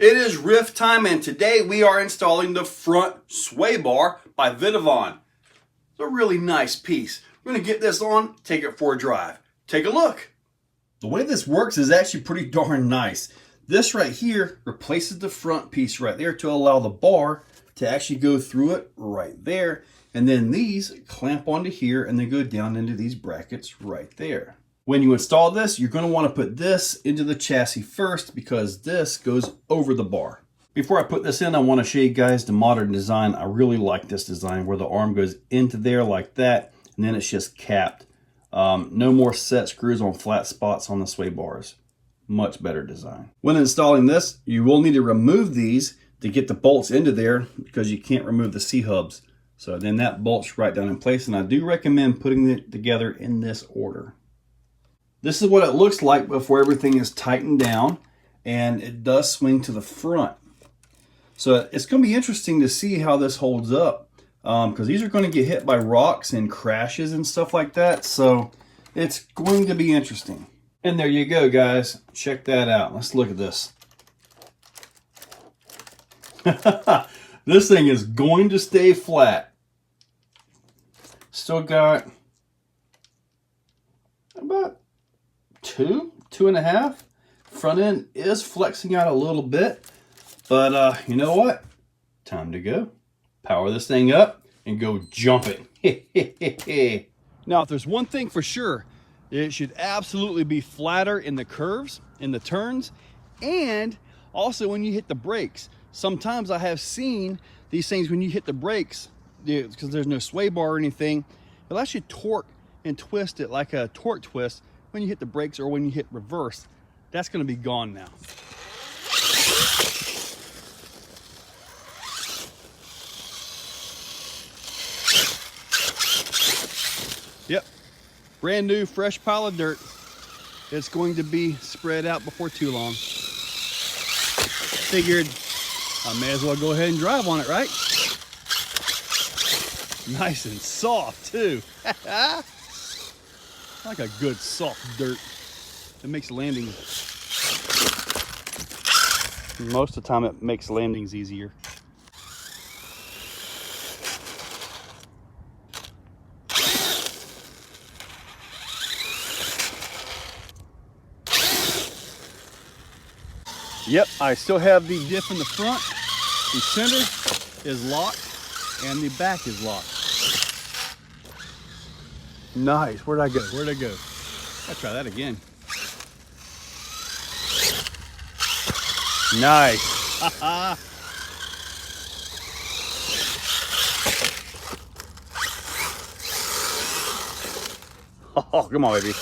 It is Ryft time, and today we are installing the front Swaybar by Vitavon. It's a really nice piece. We're going to get this on, take it for a drive. Take a look. The way this works is actually pretty darn nice. This right here replaces the front piece right there to allow the bar to actually go through it right there. And then these clamp onto here and then go down into these brackets right there. When you install this, you're going to want to put this into the chassis first because this goes over the bar. Before I put this in, I want to show you guys the modern design. I really like this design where the arm goes into there like that and then it's just capped. No more set screws on flat spots on the sway bars. Much better design. When installing this, you will need to remove these to get the bolts into there because you can't remove the C-hubs. So then that bolts right down in place, and I do recommend putting it together in this order. This is what it looks like before everything is tightened down, and it does swing to the front. So it's going to be interesting to see how this holds up because these are going to get hit by rocks and crashes and stuff like that. So it's going to be interesting. And there you go, guys. Check that out. Let's look at this. This thing is going to stay flat. Still got about 2.5. Front end is flexing out a little bit, but you know what? Time to go. Power this thing up and go jumping. Now, if there's one thing for sure, it should absolutely be flatter in the curves, in the turns, and also when you hit the brakes. Sometimes I have seen these things when you hit the brakes, because there's no sway bar or anything, it'll actually torque and twist it like a torque twist when you hit the brakes or when you hit reverse. That's going to be gone now. Yep, brand new fresh pile of dirt. It's going to be spread out before too long. Figured I may as well go ahead and drive on it, right? Nice and soft too. Like a good soft dirt. It makes landing, most of the time it makes landings easier. Yep, I still have the diff in the front. The center is locked and the back is locked. Nice. Where'd I go? Where'd I go? I'll try that again. Nice. Oh, come on, baby.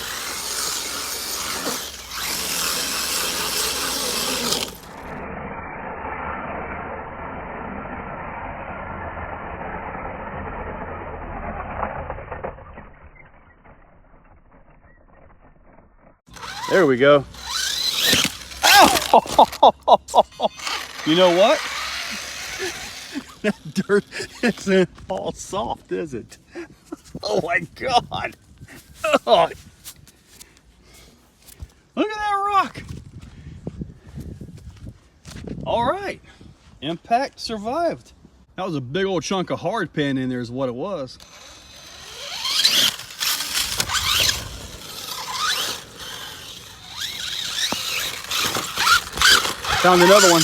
There we go. Ow! You know what? That dirt isn't all soft, is it? Oh my God. Oh. Look at that rock. All right. Impact survived. That was a big old chunk of hard pan in there is what it was. Found another one.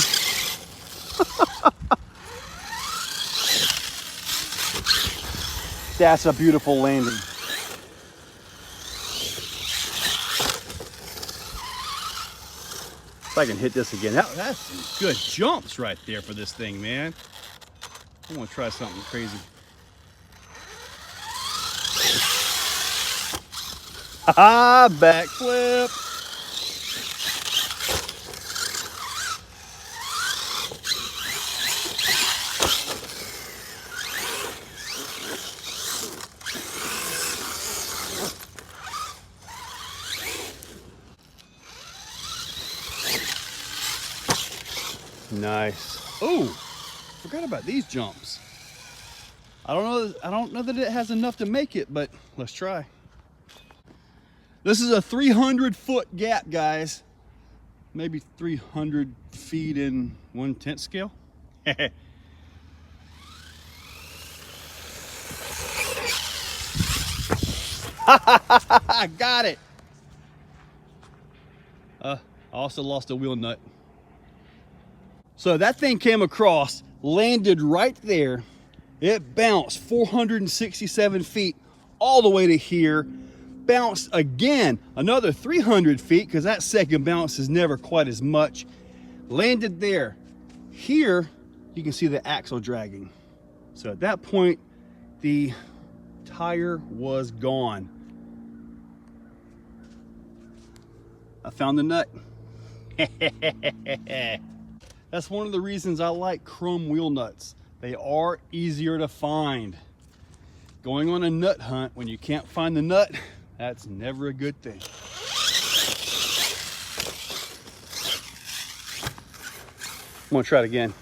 That's a beautiful landing. If I can hit this again. That's some good jumps right there for this thing, man. I want to try something crazy. Ha! Backflip. Nice. Oh, forgot about these jumps. I don't know that it has enough to make it, but let's try. This is a 300-foot gap, guys. maybe 300 feet in 1/10 scale. I got it. I also lost a wheel nut. So that thing came across, landed right there. It bounced 467 feet all the way to here. Bounced again another 300 feet because that second bounce is never quite as much. Landed there. Here you can see the axle dragging. So at that point the tire was gone. I found the nut. That's one of the reasons I like chrome wheel nuts. They are easier to find. Going on a nut hunt when you can't find the nut, that's never a good thing. I'm gonna try it again.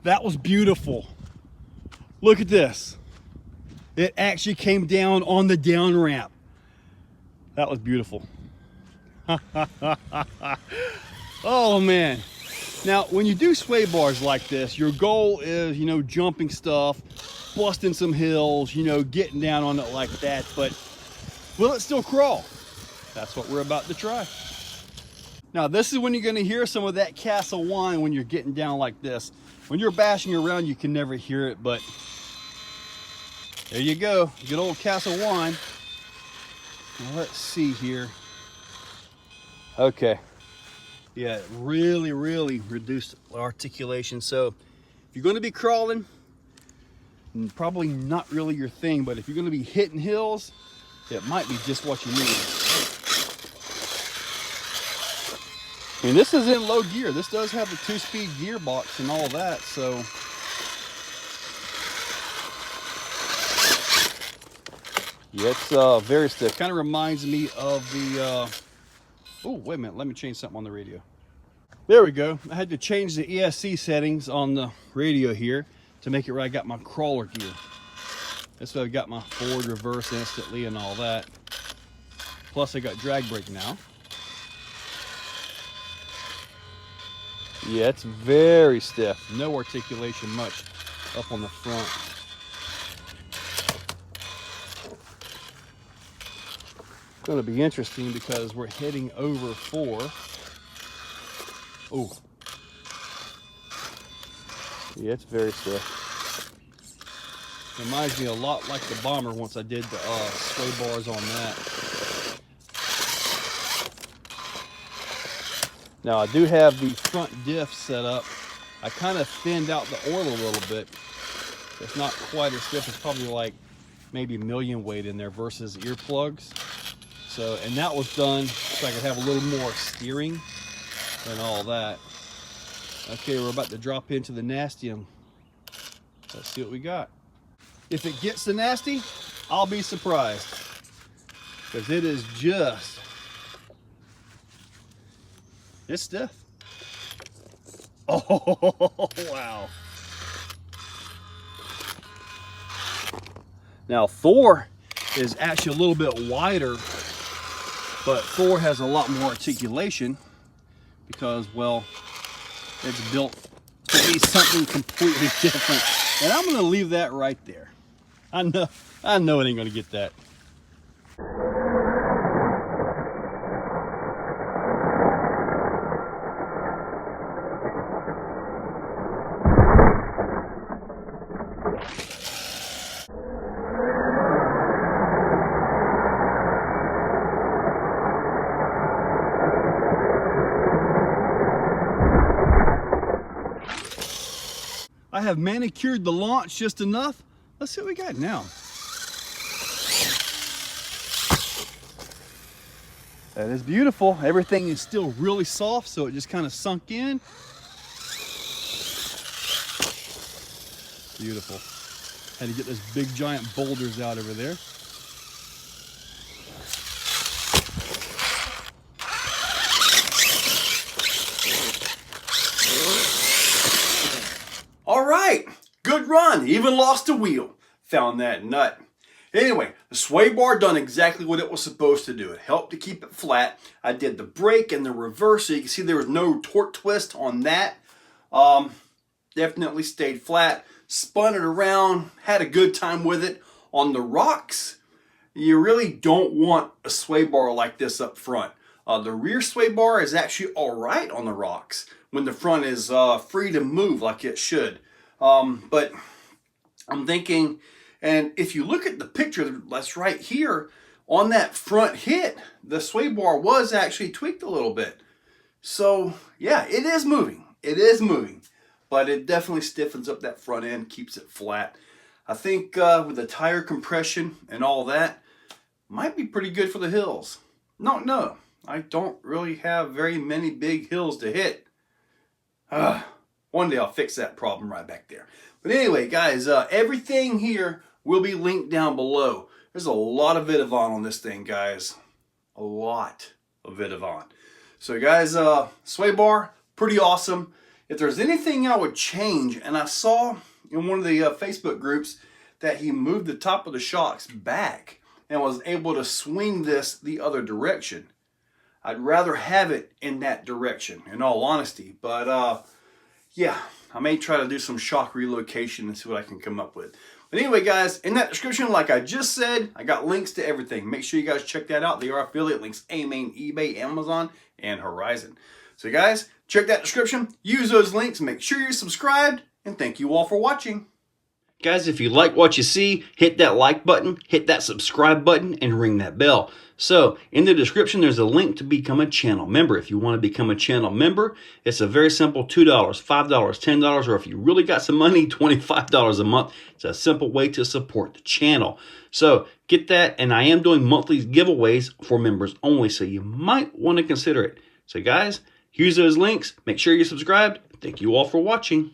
That was beautiful. Look at this. It actually came down on the down ramp. That was beautiful. Oh man. Now, when you do sway bars like this, your goal is, you know, jumping stuff, busting some hills, you know, getting down on it like that, but will it still crawl? That's what we're about to try. Now, this is when you're gonna hear some of that castle whine when you're getting down like this. When you're bashing around, you can never hear it, but there you go, good old castle whine. Now, let's see here. Okay, yeah, it really reduced articulation. So if you're going to be crawling, probably not really your thing, but if you're going to be hitting hills, it might be just what you need. I mean, this is in low gear. This does have the 2-speed gearbox and all that, so yeah, it's very stiff. Kind of reminds me of the oh, wait a minute, let me change something on the radio. There we go. I had to change the ESC settings on the radio here to make it right. I got my crawler gear. That's why I got my forward, reverse instantly and all that. Plus I got drag brake now. Yeah, it's very stiff. No articulation much up on the front. It's going to be interesting because we're heading over for, oh, yeah, it's very stiff. Reminds me a lot like the Bomber once I did the sway bars on that. Now I do have the front diff set up. I kind of thinned out the oil a little bit. It's not quite as stiff. It's probably like maybe million weight in there versus earplugs. So, and that was done so I could have a little more steering and all that. Okay, we're about to drop into the nasty and let's see what we got. If it gets the nasty, I'll be surprised because it is just, it's stiff. Oh, wow. Now Thor is actually a little bit wider, but Thor has a lot more articulation because, well, it's built to be something completely different. And I'm gonna leave that right there. I know it ain't gonna get that. I have manicured the launch just enough. Let's see what we got now. That is beautiful. Everything is still really soft, so it just kind of sunk in. Beautiful. Had to get those big giant boulders out over there. could run, even lost a wheel. Found that nut. Anyway, the Swaybar done exactly what it was supposed to do. It helped to keep it flat. I did the brake and the reverse, so you can see there was no torque twist on that. Definitely stayed flat. Spun it around, had a good time with it. On the rocks, you really don't want a sway bar like this up front. The rear sway bar is actually all right on the rocks when the front is free to move like it should. But I'm thinking, and if you look at the picture that's right here, on that front hit, the sway bar was actually tweaked a little bit. So yeah, it is moving. It is moving. But it definitely stiffens up that front end, keeps it flat. I think with the tire compression and all that, might be pretty good for the hills. No, I don't really have very many big hills to hit. One day I'll fix that problem right back there. But anyway, guys, everything here will be linked down below. There's a lot of Vitavon on this thing, guys. A lot of Vitavon. So guys, Swaybar, pretty awesome. If there's anything I would change, and I saw in one of the Facebook groups that he moved the top of the shocks back and was able to swing this the other direction. I'd rather have it in that direction, in all honesty. But yeah, I may try to do some shock relocation and see what I can come up with. But anyway, guys, in that description, like I just said, I got links to everything. Make sure you guys check that out. They are affiliate links: AMain, eBay, Amazon, and Horizon. So guys, check that description, use those links, make sure you're subscribed, and thank you all for watching. Guys, if you like what you see, hit that like button, hit that subscribe button, and ring that bell. So, in the description, there's a link to become a channel member. If you want to become a channel member, it's a very simple $2, $5, $10, or if you really got some money, $25 a month. It's a simple way to support the channel. So, get that, and I am doing monthly giveaways for members only, so you might want to consider it. So, guys, use those links, make sure you're subscribed. Thank you all for watching.